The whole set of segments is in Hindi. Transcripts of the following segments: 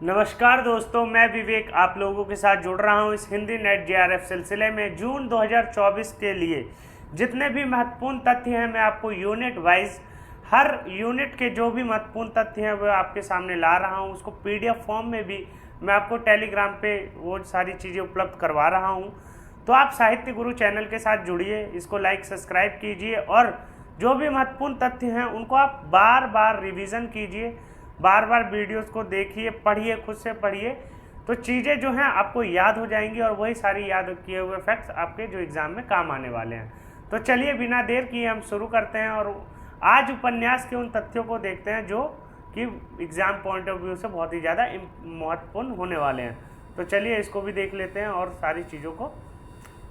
नमस्कार दोस्तों, मैं विवेक आप लोगों के साथ जुड़ रहा हूं इस हिंदी नेट जेआरएफ सिलसिले में। जून 2024 के लिए जितने भी महत्वपूर्ण तथ्य हैं मैं आपको यूनिट वाइज हर यूनिट के जो भी महत्वपूर्ण तथ्य हैं वो आपके सामने ला रहा हूं। उसको पीडीएफ फॉर्म में भी मैं आपको टेलीग्राम पे वो सारी चीज़ें उपलब्ध करवा रहा हूं। तो आप साहित्य गुरु चैनल के साथ जुड़िए, इसको लाइक सब्सक्राइब कीजिए और जो भी महत्वपूर्ण तथ्य हैं उनको आप बार बार रिवीजन कीजिए, बार बार वीडियोस को देखिए, पढ़िए, खुद से पढ़िए, तो चीज़ें जो हैं आपको याद हो जाएंगी और वही सारी याद किए हुए फैक्ट्स आपके जो एग्ज़ाम में काम आने वाले हैं। तो चलिए बिना देर किए हम शुरू करते हैं और आज उपन्यास के उन तथ्यों को देखते हैं जो कि एग्ज़ाम पॉइंट ऑफ व्यू से बहुत ही ज़्यादा महत्वपूर्ण होने वाले हैं। तो चलिए इसको भी देख लेते हैं और सारी चीज़ों को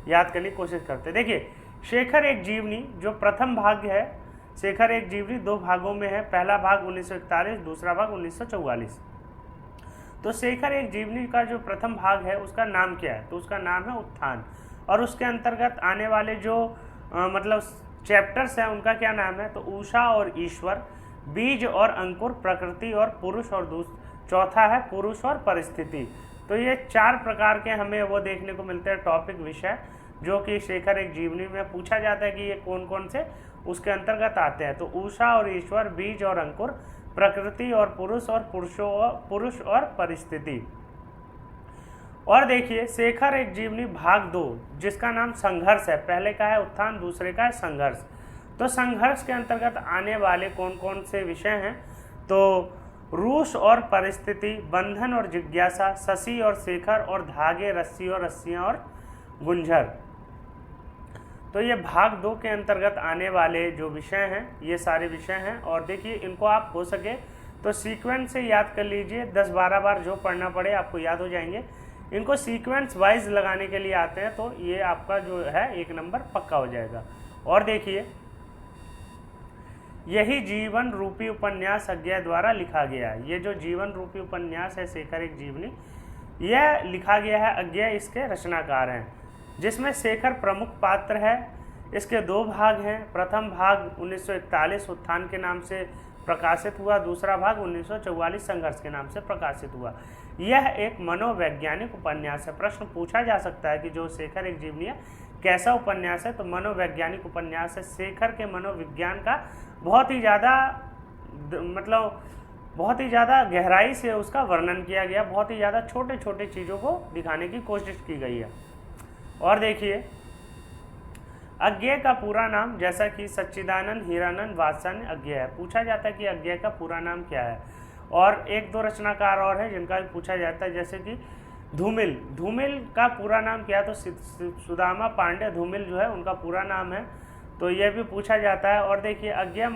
याद करने की कोशिश करते हैं। देखिए, शेखर एक जीवनी जो प्रथम भाग है, शेखर एक जीवनी 2 भागों में है। पहला भाग 1941, दूसरा भाग 1944। तो शेखर एक जीवनी का जो प्रथम भाग है उसका नाम क्या है? तो उसका नाम है उत्थान। और उसके अंतर्गत आने वाले जो मतलब चैप्टर्स हैं उनका क्या नाम है? तो उषा और ईश्वर, बीज और अंकुर, प्रकृति और पुरुष, और चौथा है पुरुष और परिस्थिति। तो ये 4 प्रकार के हमें वो देखने को मिलते हैं टॉपिक, विषय, जो कि शेखर एक जीवनी में पूछा जाता है कि ये कौन कौन से उसके अंतर्गत आते हैं। तो उषा और ईश्वर, बीज और अंकुर, प्रकृति और पुरुष, और पुरुष और परिस्थिति। और देखिए, शेखर एक जीवनी भाग 2 जिसका नाम संघर्ष है। पहले का है उत्थान, दूसरे का है संघर्ष। तो संघर्ष के अंतर्गत आने वाले कौन कौन से विषय हैं? तो रूस और परिस्थिति, बंधन और जिज्ञासा, शशि और शेखर, और धागे, रस्सी और रस्सियाँ, और गुंझर। तो ये भाग 2 के अंतर्गत आने वाले जो विषय हैं ये सारे विषय हैं। और देखिए, इनको आप हो सके तो सीक्वेंस से याद कर लीजिए, 10-12 बार जो पढ़ना पड़े आपको याद हो जाएंगे। इनको सीक्वेंस वाइज लगाने के लिए आते हैं तो ये आपका जो है 1 नंबर पक्का हो जाएगा। और देखिए, यही जीवन रूपी उपन्यास अज्ञेय द्वारा लिखा गया है। ये जो जीवन रूपी उपन्यास है शेखर एक जीवनी, यह लिखा गया है अज्ञेय, इसके रचनाकार हैं, जिसमें शेखर प्रमुख पात्र है। इसके 2 भाग हैं। प्रथम भाग 1941 उत्थान के नाम से प्रकाशित हुआ, दूसरा भाग 1944 संघर्ष के नाम से प्रकाशित हुआ। यह एक मनोवैज्ञानिक उपन्यास है। प्रश्न पूछा जा सकता है कि जो शेखर एक जीवनी है कैसा उपन्यास है? तो मनोवैज्ञानिक उपन्यास है। शेखर के मनोविज्ञान का बहुत ही ज़्यादा गहराई से उसका वर्णन किया गया, बहुत ही ज़्यादा छोटे छोटे चीज़ों को दिखाने की कोशिश की गई है। और देखिए, अज्ञेय का पूरा नाम, जैसा कि सच्चिदानंद हीरानंद वात्स्यायन अज्ञेय है। पूछा जाता है कि अज्ञेय का पूरा नाम क्या है। और 1-2 रचनाकार और हैं जिनका भी पूछा जाता है, जैसे कि धूमिल का पूरा नाम क्या है? तो सुदामा पांडे धूमिल जो है उनका पूरा नाम है। तो यह भी पूछा जाता है। और देखिए, अज्ञेय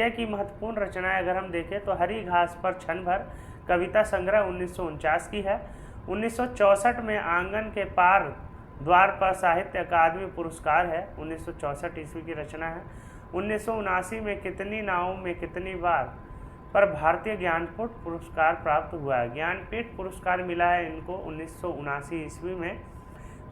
की महत्वपूर्ण रचनाएं अगर हम देखें तो हरी घास पर क्षण भर कविता संग्रह 1949 की है। 1964 में आंगन के पार द्वार पर साहित्य अकादमी पुरस्कार है, 1964 ईस्वी की रचना है। 1979 में कितनी नावों में कितनी बार पर भारतीय ज्ञानपीठ पुरस्कार प्राप्त हुआ है। ज्ञानपीठ पुरस्कार मिला है इनको 1979 ईस्वी में।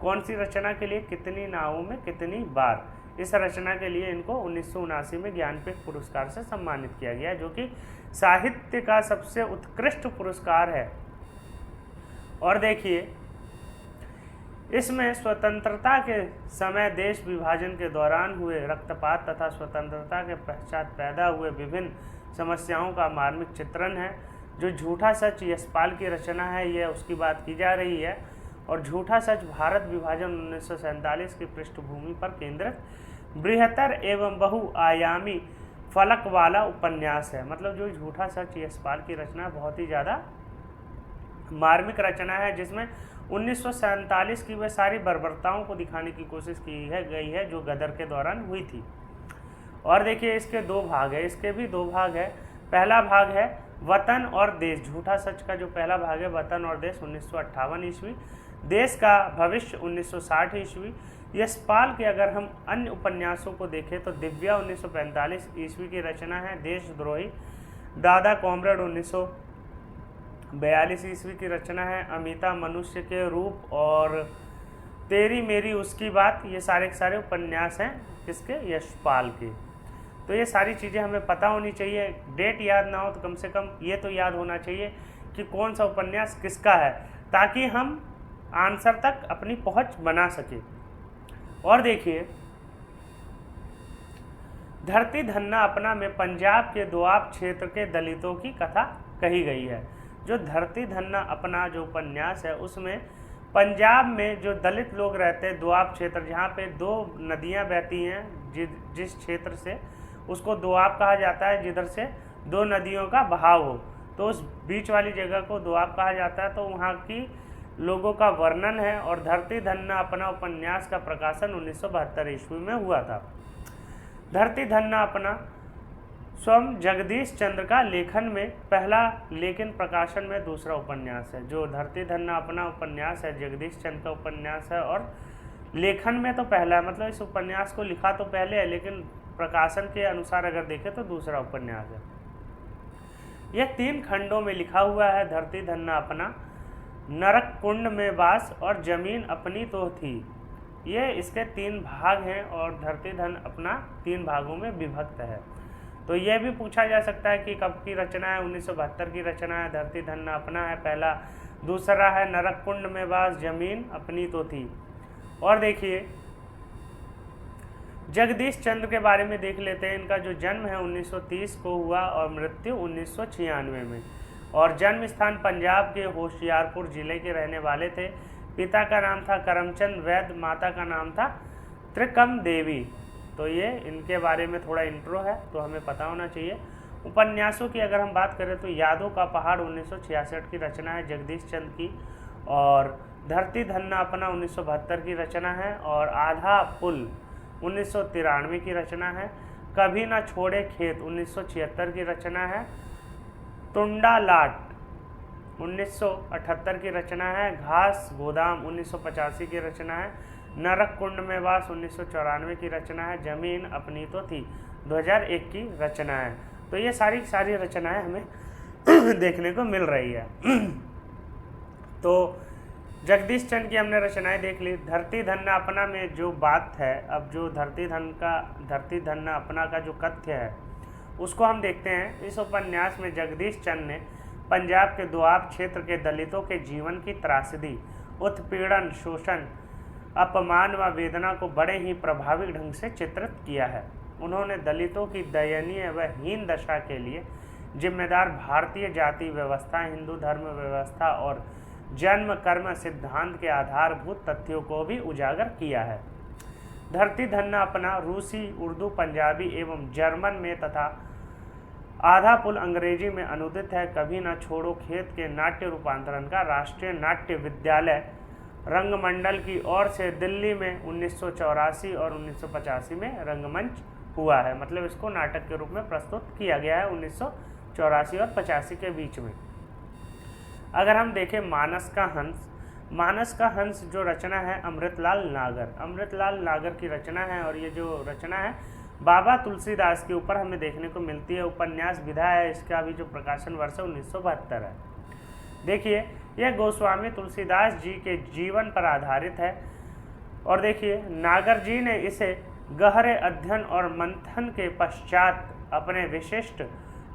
कौन सी रचना के लिए? कितनी नावों में कितनी बार। इस रचना के लिए इनको 1979 में ज्ञानपीठ पुरस्कार से सम्मानित किया गया, जो कि साहित्य का सबसे उत्कृष्ट पुरस्कार है। और देखिए, इसमें स्वतंत्रता के समय देश विभाजन के दौरान हुए रक्तपात तथा स्वतंत्रता के पश्चात पैदा हुए विभिन्न समस्याओं का मार्मिक चित्रण है। जो झूठा सच यशपाल की रचना है, यह उसकी बात की जा रही है। और झूठा सच भारत विभाजन 1947 की पृष्ठभूमि पर केंद्रित बृहत्तर एवं बहुआयामी फलक वाला उपन्यास है। मतलब जो झूठा सच यशपाल की रचना बहुत ही ज़्यादा मार्मिक रचना है, जिसमें 1947 की वह सारी बर्बरताओं को दिखाने की कोशिश गई है जो गदर के दौरान हुई थी। और देखिए, इसके 2 भाग है। इसके भी 2 भाग है। पहला भाग है वतन और देश। झूठा सच का जो पहला भाग है वतन और देश 1958 ईस्वी, देश का भविष्य 1960 ईस्वी। यशपाल के अगर हम अन्य उपन्यासों को देखें तो दिव्या 1945 ईस्वी की रचना है। देशद्रोही दादा कॉमरेड 1942 ईस्वी की रचना है। अमिता मनुष्य के रूप और तेरी मेरी उसकी बात, ये सारे के सारे उपन्यास हैं किसके? यशपाल के। तो ये सारी चीज़ें हमें पता होनी चाहिए। डेट याद ना हो तो कम से कम ये तो याद होना चाहिए कि कौन सा उपन्यास किसका है, ताकि हम आंसर तक अपनी पहुंच बना सके। और देखिए, धरती धन्ना अपना में पंजाब के दोआब क्षेत्र के दलितों की कथा कही गई है। जो धरती धन्ना अपना जो उपन्यास है उसमें पंजाब में जो दलित लोग रहते हैं, दोआब क्षेत्र, जहाँ पे दो नदियाँ बहती हैं, जिस क्षेत्र से उसको दोआब कहा जाता है, जिधर से दो नदियों का बहाव हो, तो उस बीच वाली जगह को दोआब कहा जाता है। तो वहाँ की लोगों का वर्णन है। और धरती धन्ना अपना उपन्यास का प्रकाशन 1972 ईस्वी में हुआ था। धरती धन्ना अपना स्वयं जगदीश चंद्र का लेखन में पहला, लेकिन प्रकाशन में दूसरा उपन्यास है। जो धरती धन्ना अपना उपन्यास है जगदीश चंद्र का उपन्यास है, और लेखन में तो पहला है, मतलब इस उपन्यास को लिखा तो पहले है, लेकिन प्रकाशन के अनुसार अगर देखें तो दूसरा उपन्यास है। यह 3 खंडों में लिखा हुआ है। धरती धन्ना अपना, नरक कुंड में वास और जमीन अपनी तो थी, ये इसके 3 भाग हैं। और धरती धन अपना 3 भागों में विभक्त है। तो यह भी पूछा जा सकता है कि कब की रचना है, 1972 की रचना है। धरती धन्ना अपना है पहला, दूसरा है नरक कुंड में वास, जमीन अपनी तो थी। और देखिए, जगदीश चंद्र के बारे में देख लेते हैं। इनका जो जन्म है 1930 को हुआ और मृत्यु 1996 में। और जन्म स्थान पंजाब के होशियारपुर जिले के रहने वाले थे। पिता का नाम था करमचंद वैद्य, माता का नाम था त्रिकम देवी। तो ये इनके बारे में थोड़ा इंट्रो है, तो हमें पता होना चाहिए। उपन्यासों की अगर हम बात करें तो यादों का पहाड़ 1966 की रचना है जगदीश चंद्र की, और धरती धन्ना अपना 1972 की रचना है, और आधा पुल 1993 की रचना है। कभी ना छोड़े खेत 1976 की रचना है। टुंडा लाट 1978 की रचना है। घास गोदाम 1985 की रचना है। नरक कुंड में वास 1994 की रचना है। जमीन अपनी तो थी 2001 की रचना है। तो ये सारी रचनाएं हमें देखने को मिल रही है। तो जगदीश चंद्र की हमने रचनाएं देख ली। धरती धन्ना अपना में जो बात है, अब जो धरती धन्ना अपना का जो कथ्य है उसको हम देखते हैं। इस उपन्यास में जगदीश चंद्र ने पंजाब के दोआब क्षेत्र के दलितों के जीवन की त्रासदी, उत्पीड़न, शोषण, अपमान व वेदना को बड़े ही प्रभावी ढंग से चित्रित किया है। उन्होंने दलितों की दयनीय व हीन दशा के लिए जिम्मेदार भारतीय जाति व्यवस्था, हिंदू धर्म व्यवस्था और जन्म कर्म सिद्धांत के आधारभूत तथ्यों को भी उजागर किया है। धरती धन्ना अपना रूसी, उर्दू, पंजाबी एवं जर्मन में तथा आधा पुल अंग्रेजी में अनुदित है। कभी ना छोड़ो खेत के नाट्य रूपांतरण का राष्ट्रीय नाट्य विद्यालय रंगमंडल की ओर से दिल्ली में 1984 और 1985 में रंगमंच हुआ है। मतलब इसको नाटक के रूप में प्रस्तुत किया गया है 1984 और 85 के बीच में। अगर हम देखें मानस का हंस जो रचना है अमृतलाल नागर की रचना है। और ये जो रचना है बाबा तुलसीदास के ऊपर हमें देखने को मिलती है। उपन्यास विधा है, इसका भी जो प्रकाशन वर्ष 1972 है। देखिए, यह गोस्वामी तुलसीदास जी के जीवन पर आधारित है। और देखिए, नागर जी ने इसे गहरे अध्ययन और मंथन के पश्चात अपने विशिष्ट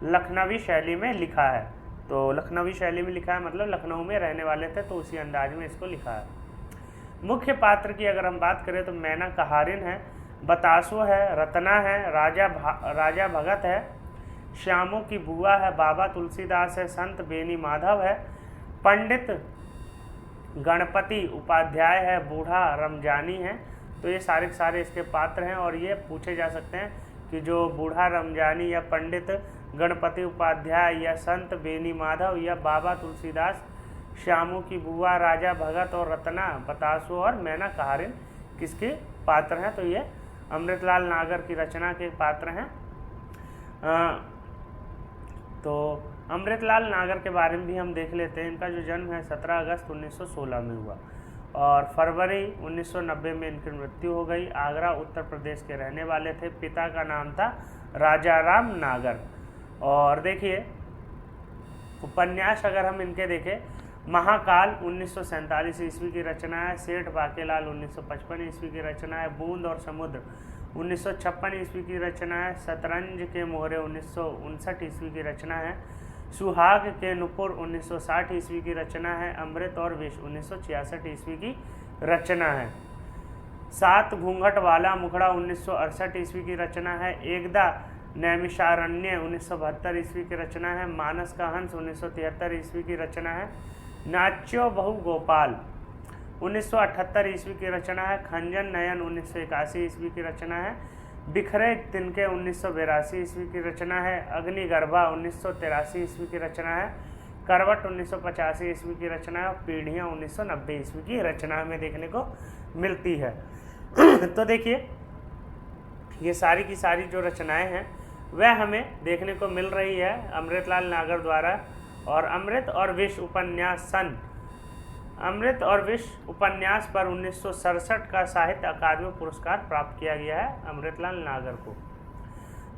लखनवी शैली में लिखा है। तो लखनवी शैली में लिखा है मतलब लखनऊ में रहने वाले थे, तो उसी अंदाज में इसको लिखा है। मुख्य पात्र की अगर हम बात करें तो मैना कहारिन है, बतासो है, रतना है, राजा भगत है, श्यामों की बुआ है, बाबा तुलसीदास है, संत बेनी माधव है, पंडित गणपति उपाध्याय है, बूढ़ा रमजानी है। तो ये सारे इसके पात्र हैं। और ये पूछे जा सकते हैं कि जो बूढ़ा रमजानी या पंडित गणपति उपाध्याय या संत बेनी माधव या बाबा तुलसीदास, श्यामों की बुआ, राजा भगत और रतना, बतासो और मैना कहारिन किसके पात्र हैं? तो ये अमृतलाल नागर की रचना के पात्र हैं। तो अमृतलाल नागर के बारे में भी हम देख लेते हैं। इनका जो जन्म है 17 अगस्त 1916 में हुआ और फरवरी 1990 में इनकी मृत्यु हो गई। आगरा उत्तर प्रदेश के रहने वाले थे। पिता का नाम था राजाराम नागर। और देखिए, उपन्यास अगर हम इनके देखें, महाकाल 1947 ईस्वी की रचना है। सेठ बाकेलाल 1955 ईस्वी की रचना है। बूंद और समुद्र 1956 ईस्वी की रचना है। शतरंज के मोहरे 1959 ईस्वी की रचना है। सुहाग के नुपुर 1960 ईस्वी की रचना है। अमृत और विष 1966 ईस्वी की रचना है। सात घूंघट वाला मुखड़ा 1968 ईस्वी की रचना है। एकदा नैमिषारण्य 1972 ईस्वी की रचना है। मानस का हंस 1973 ईस्वी की रचना है। नाच्यो बहु गोपाल 1978 ईस्वी की रचना है। खंजन नयन 1981 ईस्वी की रचना है। बिखरे तिनके 1982 ईस्वी की रचना है। अग्निगर्भा 1983 ईस्वी की रचना है। करवट 1985 ईस्वी की रचना है। और पीढ़ियाँ 1990 ईस्वी की रचना हमें देखने को मिलती है। तो देखिए ये सारी की सारी जो रचनाएं हैं वह हमें देखने को मिल रही है अमृतलाल नागर द्वारा। और अमृत और विष उपन्यास अमृत और विष उपन्यास पर 1967 का साहित्य अकादमी पुरस्कार प्राप्त किया गया है अमृतलाल नागर को।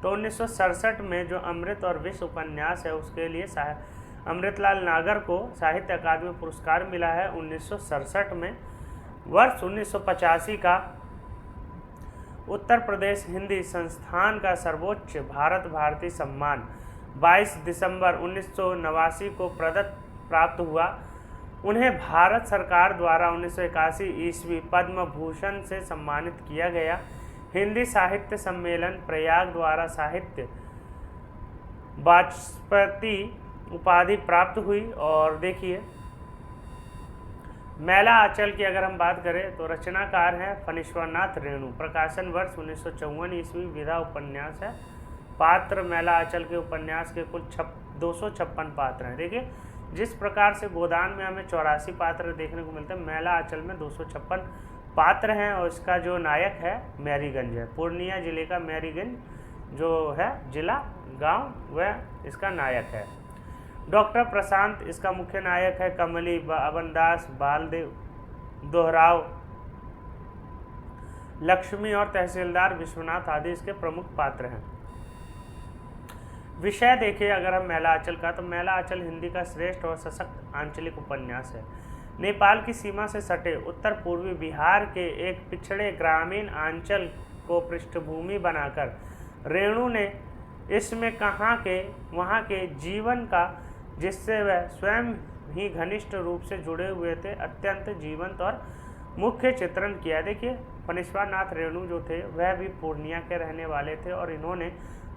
तो 1967 में जो अमृत और विष उपन्यास है उसके लिए अमृतलाल नागर को साहित्य अकादमी पुरस्कार मिला है 1967 में। वर्ष 1985 का उत्तर प्रदेश हिंदी संस्थान का सर्वोच्च भारत भारती सम्मान 22 दिसंबर 1989 को प्राप्त हुआ। उन्हें भारत सरकार द्वारा 1981 ईस्वी पद्म भूषण से सम्मानित किया गया। हिंदी साहित्य सम्मेलन प्रयाग द्वारा साहित्य वाचस्पति उपाधि प्राप्त हुई। और देखिए मैला आंचल की अगर हम बात करें तो रचनाकार हैं फणीश्वरनाथ रेणु। प्रकाशन वर्ष 1954 ईस्वी। विधा उपन्यास है। पात्र मैला आंचल के उपन्यास के कुल 256 पात्र हैं। देखिए जिस प्रकार से गोदान में हमें 84 पात्र देखने को मिलते हैं, मैला आंचल में 256 पात्र हैं। और इसका जो नायक है मैरीगंज है। पूर्णिया जिले का मैरीगंज जो है जिला गांव वह इसका नायक है। डॉक्टर प्रशांत इसका मुख्य नायक है। कमली, अबनदास, बालदेव, दोहराव, लक्ष्मी और तहसीलदार विश्वनाथ आदि इसके प्रमुख पात्र हैं। विषय देखिए अगर हम मैला आंचल का, तो मैला आंचल हिंदी का श्रेष्ठ और सशक्त आंचलिक उपन्यास है। नेपाल की सीमा से सटे उत्तर पूर्वी बिहार के एक पिछड़े ग्रामीण अंचल को पृष्ठभूमि बनाकर रेणु ने इसमें वहाँ के जीवन का, जिससे वह स्वयं ही घनिष्ठ रूप से जुड़े हुए थे, अत्यंत जीवंत और मुख्य चित्रण किया। देखिए फणीश्वरनाथ रेणु जो थे वह भी पूर्णिया के रहने वाले थे और इन्होंने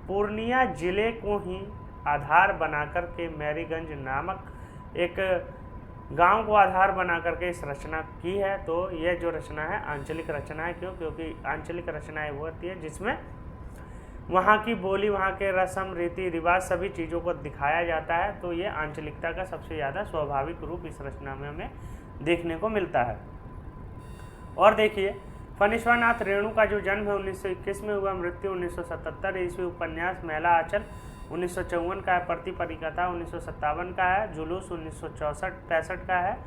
पूर्णिया जिले को ही आधार बनाकर के मैरीगंज नामक एक गांव को आधार बनाकर के इस रचना की है। तो यह जो रचना है आंचलिक रचना है। क्योंकि आंचलिक रचनाएं वो होती है जिसमें वहाँ की बोली, वहाँ के रस्म रीति रिवाज सभी चीज़ों को दिखाया जाता है। तो ये आंचलिकता का सबसे ज़्यादा स्वाभाविक रूप इस रचना में हमें देखने को मिलता है। और देखिए फणीश्वरनाथ रेणु का जो जन्म है 1921 में हुआ, मृत्यु 1977 ईस्वी। उपन्यास मैला आंचल 1954 का है। प्रतिपरिकथा 1957 का है। जुलूस 1964-65 का है।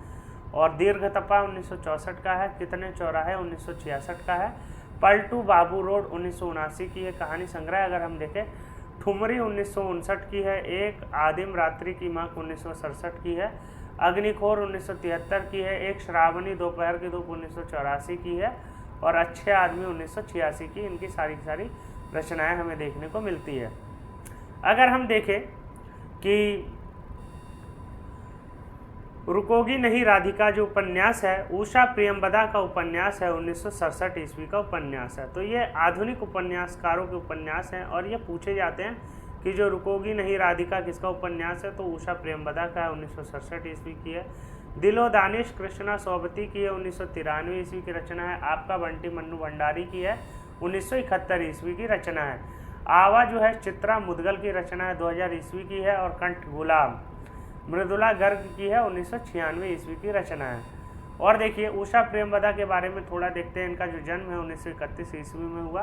और दीर्घतपा 1964 का है। कितने चौराहे 1966 का है। पलटू बाबू रोड 1979 की है। कहानी संग्रह अगर हम देखें ठुमरी 1959 की है। एक आदिम रात्रि की मांग 1967 की है। अग्निखोर 1973 की है। एक श्रावणी दोपहर की धूप 1984 की है। और अच्छे आदमी 1986 की। इनकी सारी की सारी रचनाएं हमें देखने को मिलती है। अगर हम देखें कि रुकोगी नहीं राधिका जो उपन्यास है उषा प्रियंवदा का उपन्यास है, 1967 ईस्वी का उपन्यास है। तो ये आधुनिक उपन्यासकारों के उपन्यास हैं और ये पूछे जाते हैं कि जो रुकोगी नहीं राधिका किसका उपन्यास है, तो उषा प्रियंवदा का है, 1967 ईस्वी की है। दिलो दानिश कृष्णा सोबती की है, 1993 ईस्वी की रचना है। आपका बंटी मन्नू भंडारी की है, 1971 ईस्वी की रचना है। आवा जो है चित्रा मुदगल की रचना है, 2000 ईस्वी की है। और कंठ गुलाम मृदुला गर्ग की है, 1996 ईस्वी की रचना है। और देखिए उषा प्रेमवदा के बारे में थोड़ा देखते हैं। इनका जो जन्म है 1931 ईस्वी में हुआ।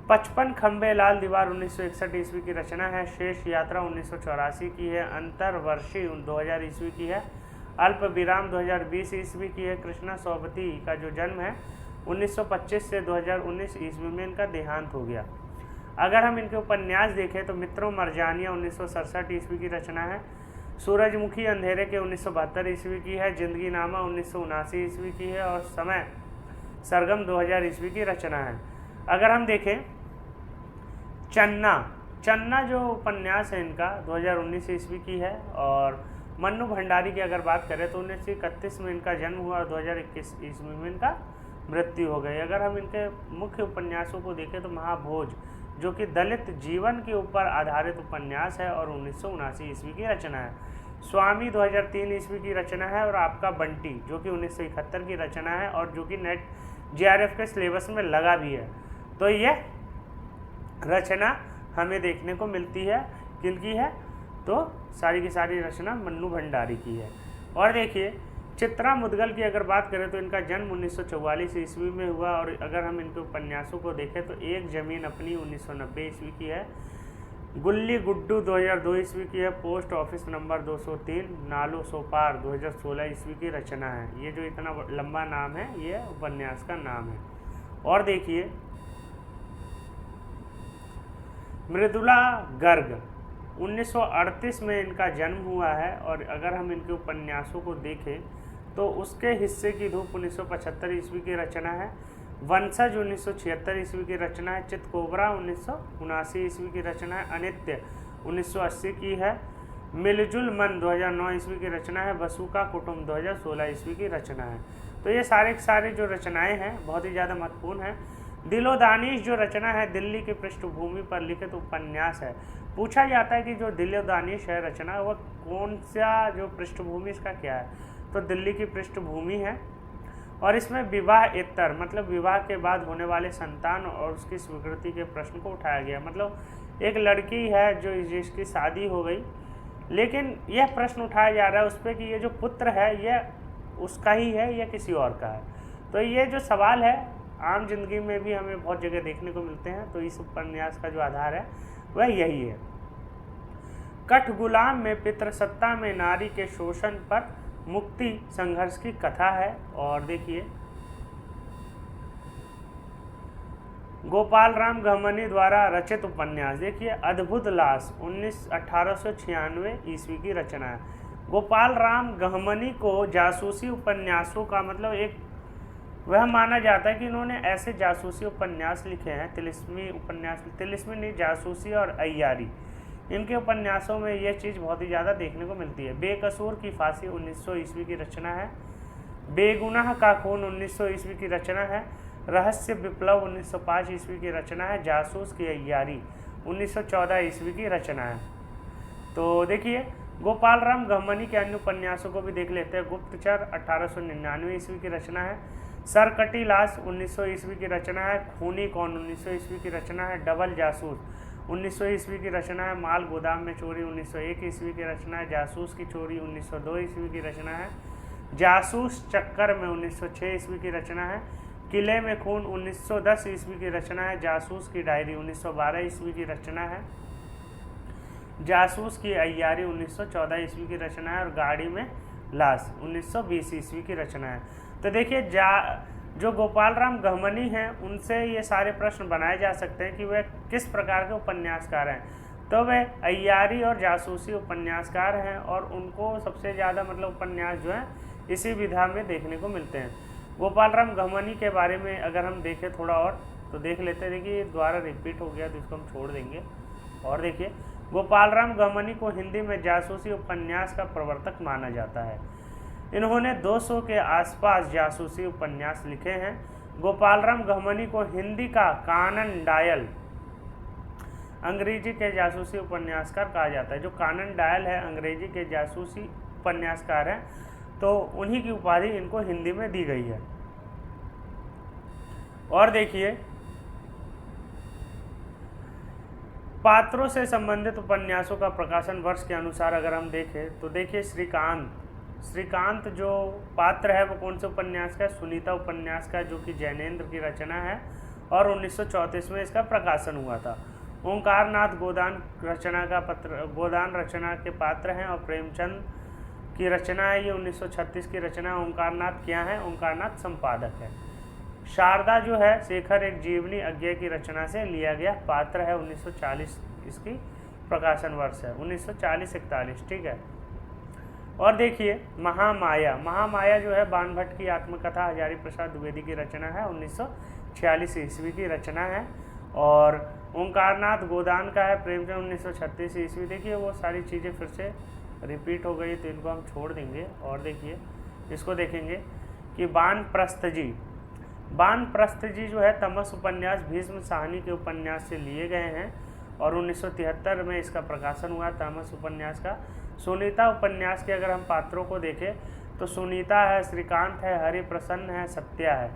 55 खंबे लाल दीवार 1961 ईस्वी की रचना है। शेष यात्रा 1984 की है। अंतरवर्षी 2000 ईस्वी की है। अल्प विराम 2020 ईस्वी की है। कृष्णा सोबती का जो जन्म है 1925 से 2019 ईस्वी में इनका देहांत हो गया। अगर हम इनके उपन्यास देखें तो मित्रों मरजानिया 1967 ईस्वी की रचना है। सूरजमुखी अंधेरे के 1972 ईस्वी की है। जिंदगी नामा 1979 ईस्वी की है। और समय सरगम 2000 ईस्वी की रचना है। अगर हम देखें चन्ना चन्ना जो उपन्यास है इनका 2019 ईस्वी की है। और मन्नू भंडारी की अगर बात करें तो 1931 में इनका जन्म हुआ और 2021 ईस्वी में इनका मृत्यु हो गई। अगर हम इनके मुख्य उपन्यासों को देखें तो महाभोज जो कि दलित जीवन के ऊपर आधारित उपन्यास है और 1979 ईस्वी की रचना है। स्वामी 2003 ईस्वी की रचना है। और आपका बंटी जो कि 1971 की रचना है और जो कि नेट जीआरएफ के सिलेबस में लगा भी है। तो यह रचना हमें देखने को मिलती है किनकी है, तो सारी की सारी रचना मन्नू भंडारी की है। और देखिए चित्रा मुदगल की अगर बात करें तो इनका जन्म 1944 ईस्वी में हुआ। और अगर हम इनके उपन्यासों को देखें तो एक ज़मीन अपनी 1990 ईस्वी की है। गुल्ली गुड्डू 2002 ईस्वी की है। पोस्ट ऑफिस नंबर 203 नालो सोपार 2016 ईस्वी की रचना है। ये जो इतना लंबा नाम है ये उपन्यास का नाम है। और देखिए मृदुला गर्ग 1938 में इनका जन्म हुआ है। और अगर हम इनके उपन्यासों को देखें तो उसके हिस्से की धूप 1975 ईस्वी की रचना है। वंशज 1976 ईस्वी की रचना है। चितकोबरा 1979 ईस्वी की रचना है। अनित्य 1980 की है। मिलजुल मन 2009 ईस्वी की रचना है। बसु का कुटुंब 2016 ईस्वी की रचना है। तो ये सारे जो रचनाएं हैं बहुत ही ज़्यादा महत्वपूर्ण हैं। दिलो दानिश जो रचना है दिल्ली की पृष्ठभूमि पर लिखित उपन्यास है। पूछा जाता है कि जो दिलो दानिश है रचना वह कौन सा जो पृष्ठभूमि इसका क्या है, तो दिल्ली की पृष्ठभूमि है। और इसमें विवाह इत्तर मतलब विवाह के बाद होने वाले संतान और उसकी स्वीकृति के प्रश्न को उठाया गया। मतलब एक लड़की है जो जिसकी शादी हो गई, लेकिन यह प्रश्न उठाया जा रहा है उस पर कि ये जो पुत्र है यह उसका ही है या किसी और का है। तो ये जो सवाल है आम जिंदगी में भी हमें बहुत जगह देखने को मिलते हैं। तो इस उपन्यास का जो आधार है वह यही है। कठगुलाम में पितृसत्ता में नारी के शोषण पर मुक्ति संघर्ष की कथा है। और देखिए गोपाल राम गहमनी द्वारा रचित उपन्यास देखिए अद्भुत लाश 1896 ईस्वी की रचना है। गोपाल राम गहमनी को जासूसी उपन्यासों का मतलब एक वह माना जाता है कि इन्होंने ऐसे जासूसी उपन्यास लिखे हैं, तिलिस्मी उपन्यास, तिलिस्मी नहीं जासूसी और अय्यारी, इनके उपन्यासों में यह चीज़ बहुत ही ज़्यादा देखने को मिलती है। बेकसूर की फांसी 1900 ईस्वी की रचना है। बेगुनाह का खून 1900 ईस्वी की रचना है। रहस्य विप्लव 1905 ईस्वी की रचना है। जासूस की अय्यारी 1914 ईस्वी की रचना है। तो देखिए गोपाल राम गहमनी के अन्य उपन्यासों को भी देख लेते हैं। गुप्तचर 1899 ईस्वी की रचना है। सरकटी लाश 1900 ईस्वी की रचना है। खूनी कौन 1900 ईस्वी की रचना है। डबल जासूस 1900 ईस्वी की रचना है। माल गोदाम में चोरी 1901 ईस्वी की रचना है। जासूस की चोरी 1902 ईस्वी की रचना है। जासूस चक्कर में 1906 ईस्वी की रचना है। किले में खून 1910 ईस्वी की रचना है। जासूस की डायरी 1912 ईस्वी की रचना है। जासूस की अय्यारी 1914 ईस्वी की रचना है। और गाड़ी में लाश 1920 ईस्वी की रचना है। तो देखिए जो गोपाल राम गहमनी हैं उनसे ये सारे प्रश्न बनाए जा सकते हैं कि वह किस प्रकार के उपन्यासकार हैं। तो वे अय्यारी और जासूसी उपन्यासकार हैं और उनको सबसे ज़्यादा मतलब उपन्यास जो है इसी विधा में देखने को मिलते हैं। गोपाल राम गहमनी के बारे में अगर हम देखें थोड़ा और तो देख लेते हैं। देखिए दोबारा रिपीट हो गया तो इसको हम छोड़ देंगे। और देखिए गोपाल राम गहमनी को हिंदी में जासूसी उपन्यास का प्रवर्तक माना जाता है। इन्होंने 200 के आसपास जासूसी उपन्यास लिखे हैं। गोपाल राम गहमनी को हिंदी का कानन डायल अंग्रेजी के जासूसी उपन्यासकार कहा जाता है। जो कानन डायल है अंग्रेजी के जासूसी उपन्यासकार हैं, तो उन्हीं की उपाधि इनको हिंदी में दी गई है। और देखिए पात्रों से संबंधित उपन्यासों का प्रकाशन वर्ष के अनुसार अगर हम देखें तो देखिए श्रीकांत जो पात्र है वो कौन से उपन्यास का है? सुनीता उपन्यास का, जो कि जैनेन्द्र की रचना है और 1934 में इसका प्रकाशन हुआ था। ओंकारनाथ गोदान रचना के पात्र हैं और प्रेमचंद की रचना है। ये 1936 की रचना है। ओंकारनाथ क्या है? ओंकारनाथ संपादक है। शारदा जो है शेखर एक जीवनी अज्ञे की रचना से लिया गया पात्र है। 1940 इसकी प्रकाशन वर्ष है 1940-41, ठीक है। और देखिए महामाया जो है बाणभट्ट की आत्मकथा हजारी प्रसाद द्विवेदी की रचना है। 1946 ईस्वी की रचना है। और ओंकारनाथ गोदान का है, प्रेमचंद 1936 ईस्वी। देखिए वो सारी चीज़ें फिर से रिपीट हो गई तो इनको हम छोड़ देंगे। और देखिए इसको देखेंगे कि वानप्रस्थ जी, वानप्रस्थ जी जो है तमस उपन्यास भीष्म साहनी के उपन्यास से लिए गए हैं और 1973 में इसका प्रकाशन हुआ तमस उपन्यास का। सुनीता उपन्यास के अगर हम पात्रों को देखें तो सुनीता है, श्रीकांत है, हरिप्रसन्न है, सत्या है।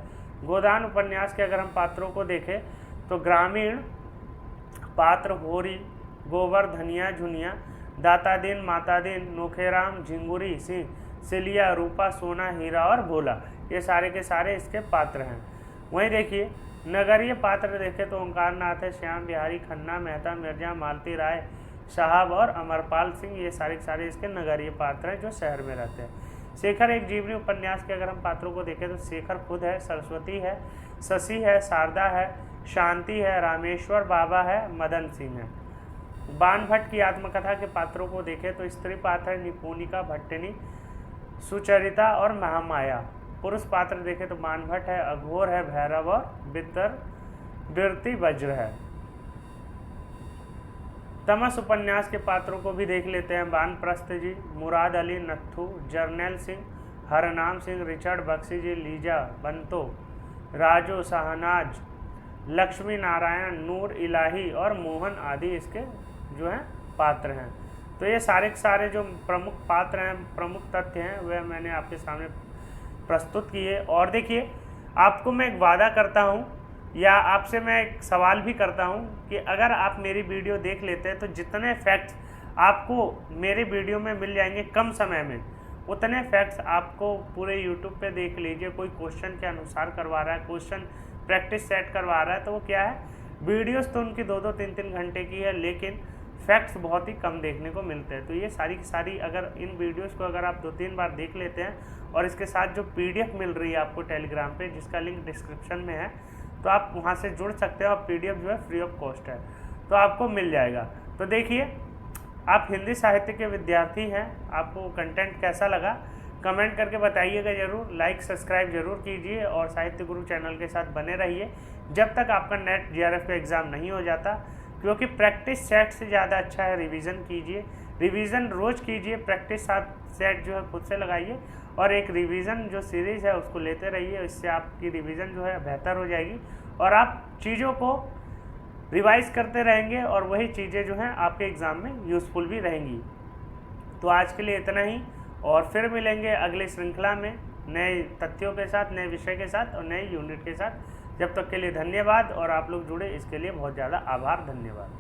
गोदान उपन्यास के अगर हम पात्रों को देखें तो ग्रामीण पात्र होरी, गोबर, धनिया, झुनिया, दातादीन, मातादीन, नोखेराम, झिंगुरी, सिंह, सिलिया, रूपा, सोना, हीरा और भोला, ये सारे के सारे इसके पात्र हैं। वहीं देखिए नगरीय पात्र देखें तो ओंकारनाथ है, श्याम बिहारी खन्ना, मेहता, मिर्जा, मालती राय साहब और अमरपाल सिंह, ये सारे के सारे इसके नगरीय पात्र हैं जो शहर में रहते हैं। शेखर एक जीवनी उपन्यास के अगर हम पात्रों को देखें तो शेखर खुद है, सरस्वती है, शशि है, शारदा है, शांति है, रामेश्वर बाबा है, मदन सिंह है। बाण भट्ट की आत्मकथा के पात्रों को देखें तो स्त्री पात्र है निपुणिका, भट्टिनी, सुचरिता और महामाया। पुरुष पात्र देखें तो बाण भट्ट है, अघोर है, भैरव और बिरती वज्र है। तमस उपन्यास के पात्रों को भी देख लेते हैं। वानप्रस्थ जी, मुराद अली, नत्थू, जर्नैल सिंह, हरनाम सिंह, रिचर्ड बख्शी जी, लीजा, बंतो, राजू, शहनाज, लक्ष्मी नारायण, नूर इलाही और मोहन आदि इसके जो हैं पात्र हैं। तो ये सारे के सारे जो प्रमुख पात्र हैं, प्रमुख तथ्य हैं, वह मैंने आपके सामने प्रस्तुत किए। और देखिए आपको मैं एक वादा करता हूँ या आपसे मैं एक सवाल भी करता हूँ कि अगर आप मेरी वीडियो देख लेते हैं तो जितने फैक्ट्स आपको मेरे वीडियो में मिल जाएंगे कम समय में, उतने फैक्ट्स आपको पूरे यूट्यूब पे देख लीजिए। कोई क्वेश्चन के अनुसार करवा रहा है, क्वेश्चन प्रैक्टिस सेट करवा रहा है, तो वो क्या है, वीडियोस तो उनकी 2-2, 3-3 घंटे की है लेकिन फैक्ट्स बहुत ही कम देखने को मिलते हैं। तो ये सारी की सारी अगर इन वीडियोस को अगर आप 2-3 बार देख लेते हैं और इसके साथ जो PDF मिल रही है आपको टेलीग्राम पे, जिसका लिंक डिस्क्रिप्शन में है, तो आप वहाँ से जुड़ सकते हो। और PDF जो है फ्री ऑफ कॉस्ट है, तो आपको मिल जाएगा। तो देखिए आप हिंदी साहित्य के विद्यार्थी हैं, आपको कंटेंट कैसा लगा कमेंट करके बताइएगा ज़रूर। लाइक सब्सक्राइब जरूर कीजिए और साहित्य गुरु चैनल के साथ बने रहिए जब तक आपका नेट JRF का एग्ज़ाम नहीं हो जाता, क्योंकि प्रैक्टिस सेट से ज़्यादा अच्छा है रिवीजन कीजिए। रिवीजन रोज़ कीजिए, प्रैक्टिस सेट जो है खुद से लगाइए और एक रिवीजन जो सीरीज़ है उसको लेते रहिए। इससे आपकी रिवीजन जो है बेहतर हो जाएगी और आप चीज़ों को रिवाइज करते रहेंगे और वही चीज़ें जो हैं आपके एग्ज़ाम में यूज़फुल भी रहेंगी। तो आज के लिए इतना ही, और फिर मिलेंगे अगले श्रृंखला में नए तथ्यों के साथ, नए विषय के साथ और नए यूनिट के साथ। जब तक के लिए धन्यवाद, और आप लोग जुड़े इसके लिए बहुत ज़्यादा आभार, धन्यवाद।